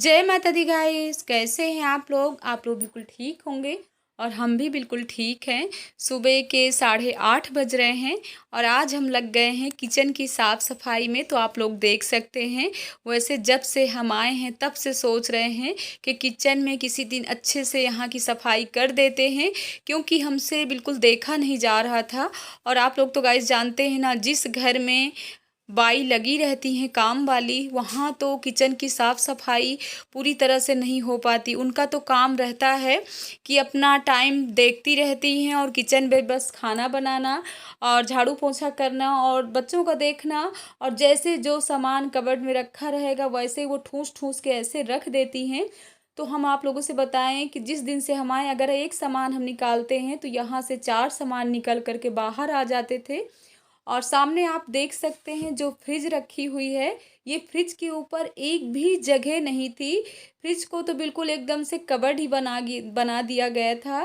जय माता दी गाइस। कैसे हैं आप लोग बिल्कुल ठीक होंगे और हम भी बिल्कुल ठीक हैं। सुबह के 8:30 बज रहे हैं और आज हम लग गए हैं किचन की साफ़ सफाई में। तो आप लोग देख सकते हैं, वैसे जब से हम आए हैं तब से सोच रहे हैं कि किचन में किसी दिन अच्छे से यहाँ की सफाई कर देते हैं, क्योंकि हमसे बिल्कुल देखा नहीं जा रहा था। और आप लोग तो गाइस जानते हैं ना, जिस घर में बाई लगी रहती हैं काम वाली, वहाँ तो किचन की साफ़ सफाई पूरी तरह से नहीं हो पाती। उनका तो काम रहता है कि अपना टाइम देखती रहती हैं और किचन में बस खाना बनाना और झाड़ू पोछा करना और बच्चों का देखना, और जैसे जो सामान कबर्ड में रखा रहेगा वैसे वो ठूस ठूस के ऐसे रख देती हैं। तो हम आप लोगों से बताएं कि जिस दिन से हम आए, अगर एक सामान हम निकालते हैं तो यहाँ से 4 सामान निकल कर के बाहर आ जाते थे। और सामने आप देख सकते हैं जो फ्रिज रखी हुई है, ये फ्रिज के ऊपर एक भी जगह नहीं थी। फ्रिज को तो बिल्कुल एकदम से कबर्ड ही बना दिया गया था,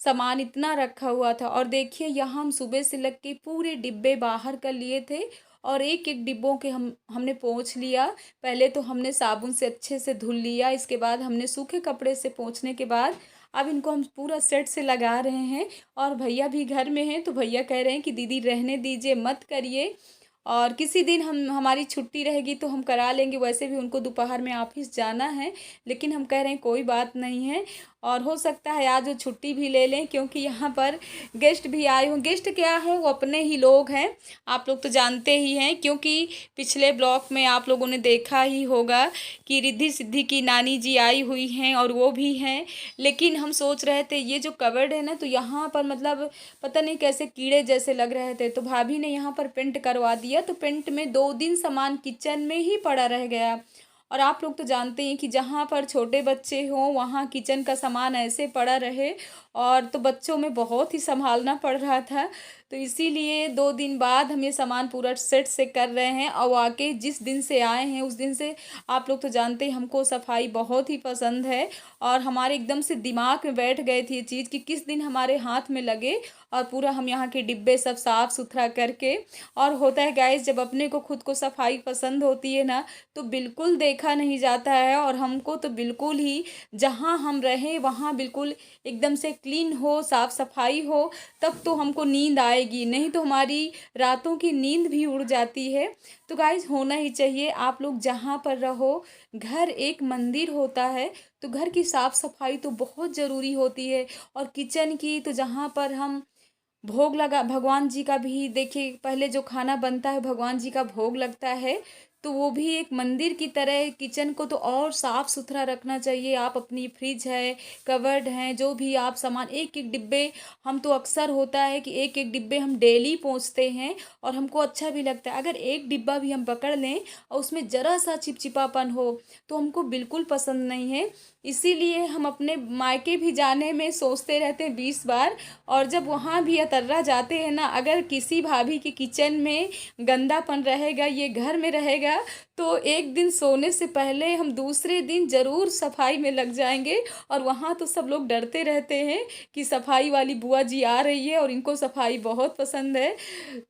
सामान इतना रखा हुआ था। और देखिए यहाँ हम सुबह से लग के पूरे डिब्बे बाहर कर लिए थे और एक एक डिब्बों के हमने पोंछ लिया। पहले तो हमने साबुन से अच्छे से धुल लिया, इसके बाद हमने सूखे कपड़े से पोंछने के बाद अब इनको हम पूरा सेट से लगा रहे हैं। और भैया भी घर में हैं तो भैया कह रहे हैं कि दीदी रहने दीजिए, मत करिए, और किसी दिन हमारी छुट्टी रहेगी तो हम करा लेंगे। वैसे भी उनको दोपहर में ऑफिस जाना है, लेकिन हम कह रहे हैं कोई बात नहीं है, और हो सकता है आज वो छुट्टी भी ले लें, क्योंकि यहाँ पर गेस्ट भी आए हों। गेस्ट क्या है, वो अपने ही लोग हैं, आप लोग तो जानते ही हैं, क्योंकि पिछले ब्लॉग में आप लोगों ने देखा ही होगा कि रिद्धि सिद्धि की नानी जी आई हुई हैं और वो भी हैं। लेकिन हम सोच रहे थे ये जो कबर्ड है ना, तो यहाँ पर मतलब पता नहीं कैसे कीड़े जैसे लग रहे थे, तो भाभी ने यहाँ पर पेंट करवा दिया। तो पेंट में 2 दिन सामान किचन में ही पड़ा रह गया। और आप लोग तो जानते हैं कि जहाँ पर छोटे बच्चे हों वहाँ किचन का सामान ऐसे पड़ा रहे, और तो बच्चों में बहुत ही संभालना पड़ रहा था। तो इसीलिए 2 दिन बाद हम ये सामान पूरा सेट से कर रहे हैं। और वाकई जिस दिन से आए हैं उस दिन से आप लोग तो जानते हैं हमको सफाई बहुत ही पसंद है, और हमारे एकदम से दिमाग में बैठ गए थी ये चीज़ कि किस दिन हमारे हाथ में लगे और पूरा हम यहाँ के डिब्बे सब साफ़ सुथरा करके। और होता है गाइस, जब अपने को खुद को सफाई पसंद होती है ना, तो बिल्कुल देखा नहीं जाता है। और हमको तो बिल्कुल ही जहाँ हम रहें वहाँ बिल्कुल एकदम से क्लीन हो, साफ़ सफाई हो, तब तो हमको नींद आएगी, नहीं तो हमारी रातों की नींद भी उड़ जाती है। तो गाइस होना ही चाहिए, आप लोग जहाँ पर रहो, घर एक मंदिर होता है, तो घर की साफ़ सफाई तो बहुत ज़रूरी होती है। और किचन की तो जहाँ पर हम भोग लगा, भगवान जी का भी देखिए, पहले जो खाना बनता है भगवान जी का भोग लगता है, तो वो भी एक मंदिर की तरह। किचन को तो और साफ़ सुथरा रखना चाहिए। आप अपनी फ्रिज है, कवर्ड हैं, जो भी आप सामान एक एक डिब्बे, हम तो अक्सर होता है कि एक एक डिब्बे हम डेली पोंछते हैं, और हमको अच्छा भी लगता है। अगर एक डिब्बा भी हम पकड़ लें और उसमें ज़रा सा चिपचिपापन हो तो हमको बिल्कुल पसंद नहीं है। इसीलिए हम अपने मायके भी जाने में सोचते रहते हैं 20 बार। और जब वहाँ भी अतर्रा जाते हैं ना, अगर किसी भाभी के किचन में गंदापन रहेगा, ये घर में रहेगा, तो एक दिन सोने से पहले हम दूसरे दिन ज़रूर सफाई में लग जाएंगे। और वहाँ तो सब लोग डरते रहते हैं कि सफाई वाली बुआ जी आ रही है, और इनको सफाई बहुत पसंद है।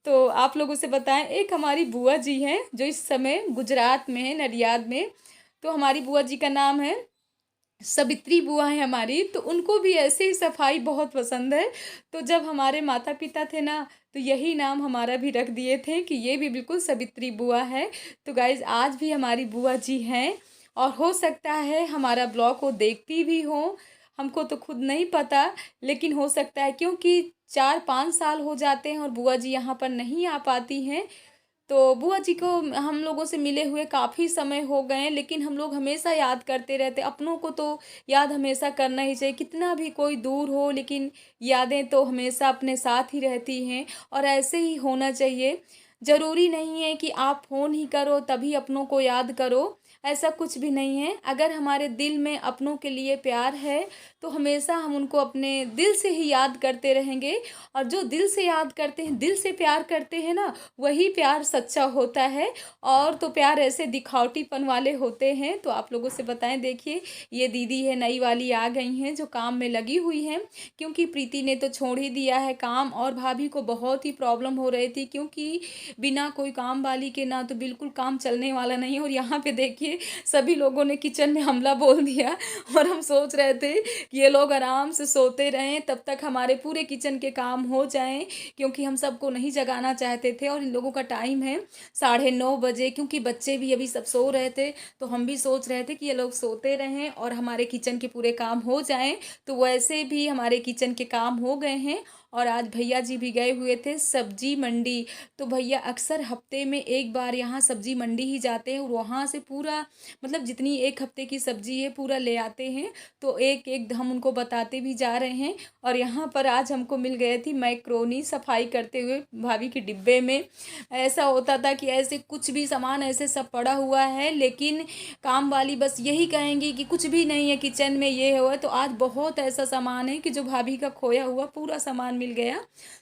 तो आप लोगों से बताएं, एक हमारी बुआ जी हैं जो इस समय गुजरात में है, नडियाद में। तो हमारी बुआ जी का नाम है सवित्री बुआ है हमारी, तो उनको भी ऐसे ही सफाई बहुत पसंद है। तो जब हमारे माता पिता थे ना, तो यही नाम हमारा भी रख दिए थे कि ये भी बिल्कुल सवित्री बुआ है। तो गाइज आज भी हमारी बुआ जी हैं, और हो सकता है हमारा ब्लॉग को देखती भी हो, हमको तो खुद नहीं पता, लेकिन हो सकता है, क्योंकि 4-5 साल हो जाते हैं और बुआ जी यहाँ पर नहीं आ पाती हैं। तो बुआ जी को हम लोगों से मिले हुए काफ़ी समय हो गए हैं, लेकिन हम लोग हमेशा याद करते रहते। अपनों को तो याद हमेशा करना ही चाहिए, कितना भी कोई दूर हो, लेकिन यादें तो हमेशा अपने साथ ही रहती हैं, और ऐसे ही होना चाहिए। ज़रूरी नहीं है कि आप फ़ोन ही करो तभी अपनों को याद करो, ऐसा कुछ भी नहीं है। अगर हमारे दिल में अपनों के लिए प्यार है तो हमेशा हम उनको अपने दिल से ही याद करते रहेंगे। और जो दिल से याद करते हैं, दिल से प्यार करते हैं ना, वही प्यार सच्चा होता है। और तो प्यार ऐसे दिखावटीपन वाले होते हैं। तो आप लोगों से बताएं, देखिए ये दीदी है नई वाली आ गई हैं जो काम में लगी हुई हैं, क्योंकि प्रीति ने तो छोड़ ही दिया है काम। और भाभी को बहुत ही प्रॉब्लम हो रही थी, क्योंकि बिना कोई काम वाली के ना तो बिल्कुल काम चलने वाला नहीं। और यहाँ पे देखिए सभी लोगों ने किचन में हमला बोल दिया। और हम सोच रहे थे कि ये लोग आराम से सोते रहें, तब तक हमारे पूरे किचन के काम हो जाएं, क्योंकि हम सबको नहीं जगाना चाहते थे। और इन लोगों का टाइम है 9:30 बजे, क्योंकि बच्चे भी अभी सब सो रहे थे। तो हम भी सोच रहे थे कि ये लोग सोते रहें और हमारे किचन के पूरे काम हो जाएं। तो वैसे भी हमारे किचन के काम हो गए हैं। और आज भैया जी भी गए हुए थे सब्जी मंडी। तो भैया अक्सर हफ्ते में एक बार यहाँ सब्जी मंडी ही जाते हैं, और वहाँ से पूरा मतलब जितनी एक हफ्ते की सब्जी है पूरा ले आते हैं। तो एक एक हम उनको बताते भी जा रहे हैं। और यहाँ पर आज हमको मिल गई थी मैक्रोनी सफाई करते हुए भाभी के डिब्बे में। ऐसा होता था कि ऐसे कुछ भी सामान ऐसे सब पड़ा हुआ है, लेकिन काम वाली बस यही कहेंगी कि कुछ भी नहीं है किचन में, ये हुआ। तो आज बहुत ऐसा सामान है कि जो भाभी का खोया हुआ पूरा सामान मिल गया।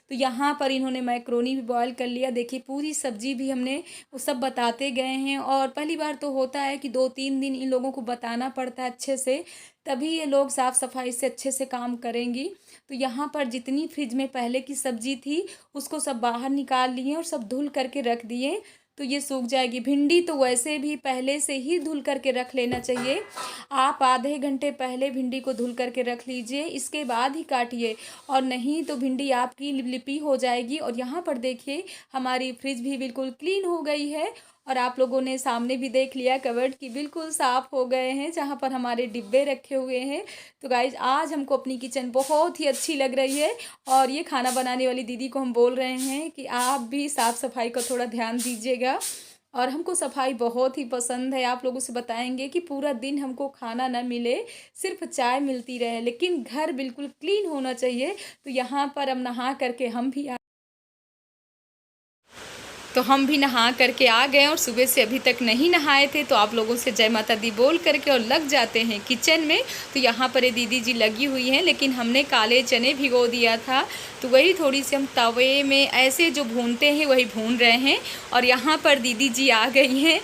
तो यहाँ पर इन्होंने मैक्रोनी भी बॉयल कर लिया। देखिए पूरी सब्जी भी हमने वो सब बताते गए हैं। और पहली बार तो होता है कि 2-3 दिन इन लोगों को बताना पड़ता है अच्छे से, तभी ये लोग साफ़ सफाई से अच्छे से काम करेंगी। तो यहाँ पर जितनी फ्रिज में पहले की सब्जी थी उसको सब बाहर निकाल लिए और सब धुल करके रख दिए। तो ये सूख जाएगी। भिंडी तो वैसे भी पहले से ही धुल करके रख लेना चाहिए। आप आधे घंटे पहले भिंडी को धुल करके रख लीजिए, इसके बाद ही काटिए, और नहीं तो भिंडी आपकी लिपलिपी हो जाएगी। और यहाँ पर देखिए हमारी फ्रिज भी बिल्कुल क्लीन हो गई है। और आप लोगों ने सामने भी देख लिया कबर्ड की बिल्कुल साफ़ हो गए हैं, जहाँ पर हमारे डिब्बे रखे हुए हैं। तो गाइज आज हमको अपनी किचन बहुत ही अच्छी लग रही है। और ये खाना बनाने वाली दीदी को हम बोल रहे हैं कि आप भी साफ़ सफाई का थोड़ा ध्यान दीजिएगा। और हमको सफाई बहुत ही पसंद है। आप लोगों से बताएंगे कि पूरा दिन हमको खाना ना मिले, सिर्फ चाय मिलती रहे, लेकिन घर बिल्कुल क्लीन होना चाहिए। तो यहाँ पर हम नहा करके हम भी नहा करके आ गए, और सुबह से अभी तक नहीं नहाए थे। तो आप लोगों से जय माता दी बोल करके और लग जाते हैं किचन में। तो यहाँ पर ये दीदी जी लगी हुई हैं, लेकिन हमने काले चने भिगो दिया था, तो वही थोड़ी सी हम तवे में ऐसे जो भूनते हैं वही भून रहे हैं। और यहाँ पर दीदी जी आ गई हैं,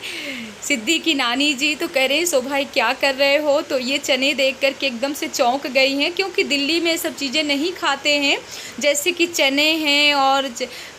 सिद्धि की नानी जी। तो कह रहे हैं शोभा भाई क्या कर रहे हो। तो ये चने देख करके एकदम से चौंक गई हैं, क्योंकि दिल्ली में सब चीज़ें नहीं खाते हैं, जैसे कि चने हैं और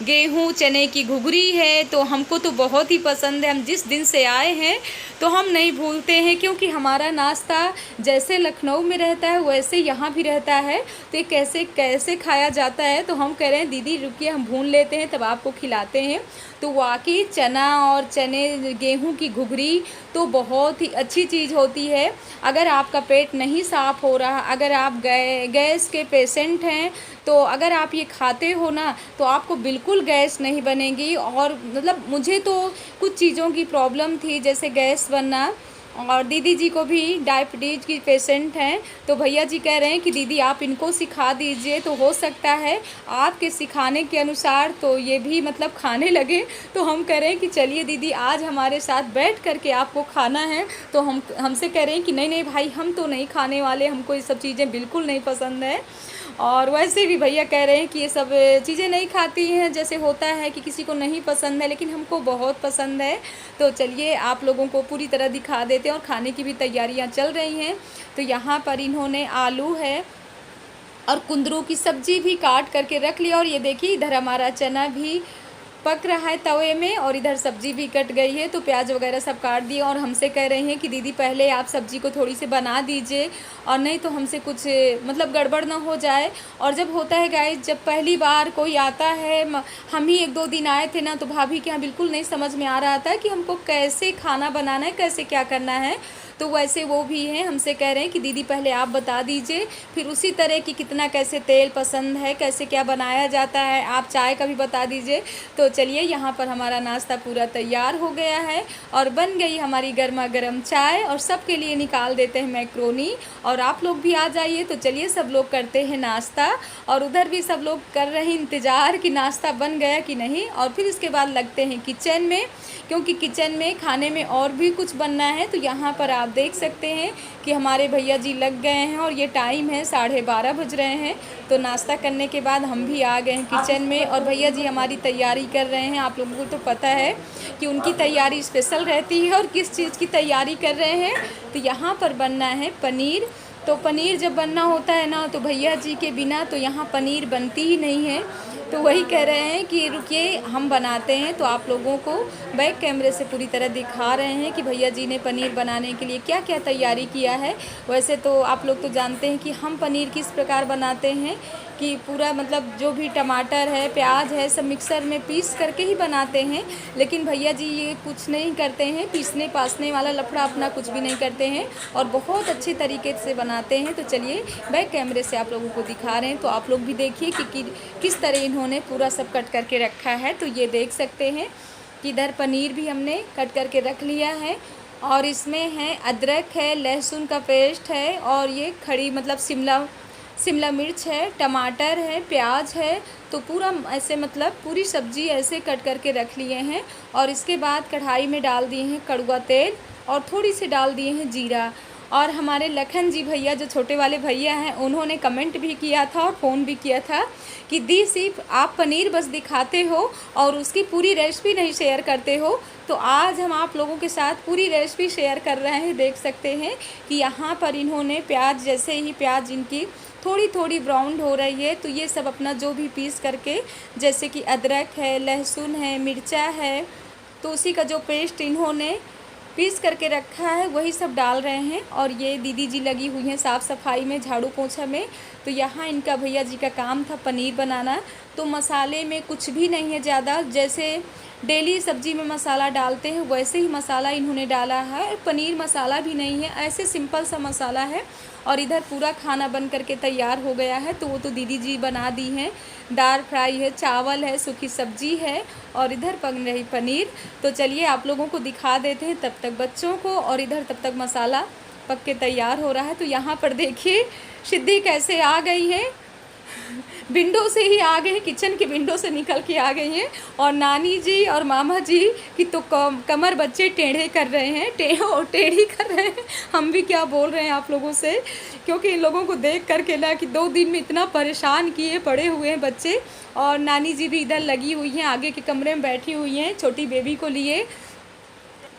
गेहूँ, चने की घुघरी है। तो हमको तो बहुत ही पसंद है। हम जिस दिन से आए हैं तो हम नहीं भूलते हैं, क्योंकि हमारा नाश्ता जैसे लखनऊ में रहता है वैसे यहाँ भी रहता है। तो ये कैसे कैसे खाया जाता है। तो हम कह रहे हैं दीदी रुकिए हम भून लेते हैं तब आपको खिलाते हैं। तो वाकई चना और चने गेहूं की घुघरी तो बहुत ही अच्छी चीज़ होती है। अगर आपका पेट नहीं साफ़ हो रहा, अगर आप गैस के पेशेंट हैं, तो अगर आप ये खाते हो ना तो आपको बिल्कुल गैस नहीं बनेगी। और मतलब मुझे तो कुछ चीज़ों की प्रॉब्लम थी, जैसे गैस बनना, और दीदी जी को भी डायबिटीज़ की पेशेंट हैं। तो भैया जी कह रहे हैं कि दीदी आप इनको सिखा दीजिए, तो हो सकता है आपके सिखाने के अनुसार तो ये भी मतलब खाने लगे। तो हम कह रहे हैं कि चलिए दीदी आज हमारे साथ बैठ करके आपको खाना है। तो हमसे कह रहे हैं कि नहीं नहीं भाई हम तो नहीं खाने वाले, हमको ये सब चीज़ें बिल्कुल नहीं पसंद है। और वैसे भी भैया कह रहे हैं कि ये सब चीज़ें नहीं खाती हैं, जैसे होता है कि किसी को नहीं पसंद है, लेकिन हमको बहुत पसंद है। तो चलिए आप लोगों को पूरी तरह दिखा देते हैं। और खाने की भी तैयारियां चल रही हैं। तो यहाँ पर इन्होंने आलू है और कुंदरू की सब्जी भी काट करके रख लिया। और ये देखिए इधर हमारा चना भी पक रहा है तवे में, और इधर सब्जी भी कट गई है। तो प्याज वगैरह सब काट दिए। और हमसे कह रहे हैं कि दीदी पहले आप सब्जी को थोड़ी सी बना दीजिए, और नहीं तो हमसे कुछ मतलब गड़बड़ ना हो जाए। और जब होता है गाइस, जब पहली बार कोई आता है, हम ही 1-2 दिन आए थे ना, तो भाभी के यहाँ बिल्कुल नहीं समझ में आ रहा था कि हमको कैसे खाना बनाना है, कैसे क्या करना है। तो वैसे वो भी हैं, हमसे कह रहे हैं कि दीदी पहले आप बता दीजिए, फिर उसी तरह की कितना कैसे तेल पसंद है, कैसे क्या बनाया जाता है, आप चाय का भी बता दीजिए। तो चलिए यहाँ पर हमारा नाश्ता पूरा तैयार हो गया है, और बन गई हमारी गर्मा गर्म चाय। और सबके लिए निकाल देते हैं मैक्रोनी, और आप लोग भी आ जाइए। तो चलिए सब लोग करते हैं नाश्ता, और उधर भी सब लोग कर रहे हैं इंतज़ार कि नाश्ता बन गया कि नहीं। और फिर इसके बाद लगते हैं किचन में, क्योंकि किचन में खाने में और भी कुछ बनना है। तो यहाँ पर आप देख सकते हैं कि हमारे भैया जी लग गए हैं और ये टाइम है 12:30 बज रहे हैं। तो नाश्ता करने के बाद हम भी आ गए हैं किचन में और भैया जी हमारी तैयारी कर रहे हैं। आप लोगों को तो पता है कि उनकी तैयारी स्पेशल रहती है और किस चीज़ की तैयारी कर रहे हैं। तो यहाँ पर बनना है पनीर। तो पनीर जब बनना होता है ना तो भैया जी के बिना तो यहाँ पनीर बनती ही नहीं है। तो वही कह रहे हैं कि रुकिए हम बनाते हैं। तो आप लोगों को बैक कैमरे से पूरी तरह दिखा रहे हैं कि भैया जी ने पनीर बनाने के लिए क्या क्या तैयारी किया है। वैसे तो आप लोग तो जानते हैं कि हम पनीर किस प्रकार बनाते हैं कि पूरा मतलब जो भी टमाटर है, प्याज है, सब मिक्सर में पीस करके ही बनाते हैं। लेकिन भैया जी ये कुछ नहीं करते हैं, पीसने पासने वाला लफड़ा अपना कुछ भी नहीं करते हैं और बहुत अच्छी तरीके से बनाते हैं। तो चलिए बैक कैमरे से आप लोगों को दिखा रहे हैं। तो आप लोग भी देखिए कि किस तरह इन्होंने पूरा सब कट करके रखा है। तो ये देख सकते हैं कि इधर पनीर भी हमने कट करके रख लिया है और इसमें है अदरक है, लहसुन का पेस्ट है और ये खड़ी मतलब शिमला मिर्च है, टमाटर है, प्याज है। तो पूरा ऐसे मतलब पूरी सब्ज़ी ऐसे कट करके रख लिए हैं और इसके बाद कढ़ाई में डाल दिए हैं कड़वा तेल और थोड़ी सी डाल दिए हैं जीरा। और हमारे लखन जी भैया जो छोटे वाले भैया हैं उन्होंने कमेंट भी किया था और फ़ोन भी किया था कि दी सिर्फ आप पनीर बस दिखाते हो और उसकी पूरी रेसिपी नहीं शेयर करते हो। तो आज हम आप लोगों के साथ पूरी रेसिपी शेयर कर रहे हैं। देख सकते हैं कि यहाँ पर इन्होंने प्याज जैसे ही प्याज इनकी थोड़ी थोड़ी ब्राउन हो रही है तो ये सब अपना जो भी पीस करके जैसे कि अदरक है, लहसुन है, मिर्चा है, तो उसी का जो पेस्ट इन्होंने पीस करके रखा है वही सब डाल रहे हैं। और ये दीदी जी लगी हुई हैं साफ़ सफाई में, झाड़ू पोछा में। तो यहाँ इनका भैया जी का काम था पनीर बनाना। तो मसाले में कुछ भी नहीं है ज़्यादा, जैसे डेली सब्जी में मसाला डालते हैं वैसे ही मसाला इन्होंने डाला है। पनीर मसाला भी नहीं है, ऐसे सिंपल सा मसाला है। और इधर पूरा खाना बन करके तैयार हो गया है। तो वो तो दीदी जी बना दी हैं। दाल फ्राई है, चावल है, सूखी सब्जी है और इधर बन रही पनीर। तो चलिए आप लोगों को दिखा देते हैं तब तक बच्चों को, और इधर तब तक मसाला पक के तैयार हो रहा है। तो यहाँ पर देखिए सिद्धि कैसे आ गई है, विंडो से ही आ गए हैं, किचन की विंडो से निकल के आ गई हैं। और नानी जी और मामा जी की तो कमर बच्चे टेढ़े कर रहे हैं, टेढ़ी कर रहे हैं। हम भी क्या बोल रहे हैं आप लोगों से, क्योंकि इन लोगों को देख करके ना कि 2 दिन में इतना परेशान किए पड़े हुए हैं बच्चे। और नानी जी भी इधर लगी हुई हैं, आगे के कमरे में बैठी हुई हैं छोटी बेबी को लिए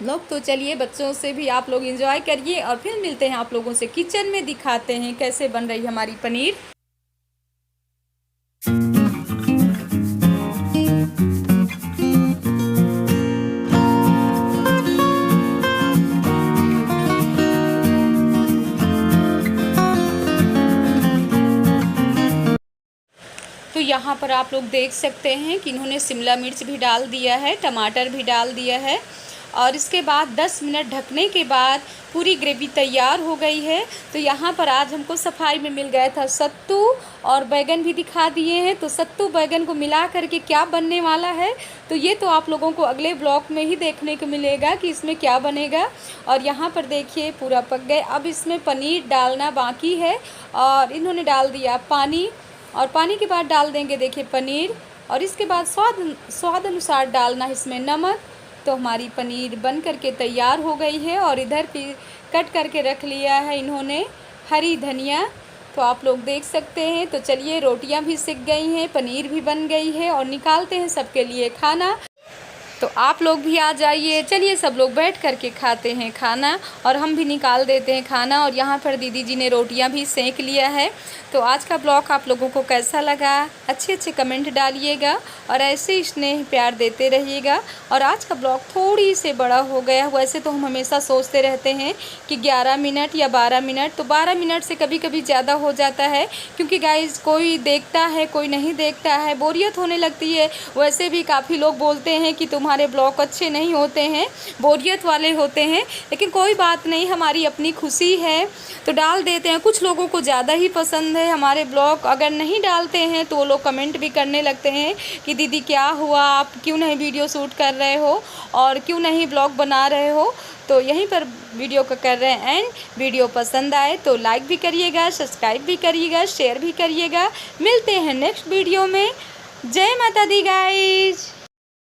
लोग। तो चलिए बच्चों से भी आप लोग एंजॉय करिए और फिर मिलते हैं आप लोगों से किचन में, दिखाते हैं कैसे बन रही हमारी पनीर। तो यहाँ पर आप लोग देख सकते हैं कि इन्होंने शिमला मिर्च भी डाल दिया है, टमाटर भी डाल दिया है और इसके बाद 10 मिनट ढकने के बाद पूरी ग्रेवी तैयार हो गई है। तो यहाँ पर आज हमको सफाई में मिल गया था सत्तू और बैगन भी दिखा दिए हैं। तो सत्तू बैगन को मिला करके क्या बनने वाला है तो ये तो आप लोगों को अगले ब्लॉग में ही देखने को मिलेगा कि इसमें क्या बनेगा। और यहाँ पर देखिए पूरा पक गए, अब इसमें पनीर डालना बाकी है और इन्होंने डाल दिया पानी और पानी के बाद डाल देंगे देखिए पनीर और इसके बाद स्वाद अनुसार डालना इसमें नमक। तो हमारी पनीर बन करके तैयार हो गई है और इधर फिर कट करके रख लिया है इन्होंने हरी धनिया। तो आप लोग देख सकते हैं। तो चलिए रोटियां भी सिक गई हैं, पनीर भी बन गई है और निकालते हैं सबके लिए खाना। तो आप लोग भी आ जाइए, चलिए सब लोग बैठ करके खाते हैं खाना और हम भी निकाल देते हैं खाना। और यहाँ पर दीदी जी ने रोटियां भी सेंक लिया है। तो आज का ब्लॉग आप लोगों को कैसा लगा, अच्छे अच्छे कमेंट डालिएगा और ऐसे ही स्नेह प्यार देते रहिएगा। और आज का ब्लॉग थोड़ी से बड़ा हो गया, वैसे तो हम हमेशा सोचते रहते हैं कि 11 मिनट या 12 मिनट, तो 12 मिनट से कभी कभी ज़्यादा हो जाता है क्योंकि गाइस कोई देखता है कोई नहीं देखता है, बोरियत होने लगती है। वैसे भी काफ़ी लोग बोलते हैं कि तुम्हारे ब्लॉग अच्छे नहीं होते हैं, बोरियत वाले होते हैं, लेकिन कोई बात नहीं, हमारी अपनी खुशी है तो डाल देते हैं। कुछ लोगों को ज़्यादा ही पसंद है हमारे ब्लॉग, अगर नहीं डालते हैं तो वो लोग कमेंट भी करने लगते हैं कि दीदी क्या हुआ, आप क्यों नहीं वीडियो शूट कर रहे हो और क्यों नहीं ब्लॉग बना रहे हो। तो यहीं पर वीडियो को कर रहे हैं एंड वीडियो पसंद आए तो लाइक भी करिएगा, सब्सक्राइब भी करिएगा, शेयर भी करिएगा। मिलते हैं नेक्स्ट वीडियो में। जय माता दी गाइज।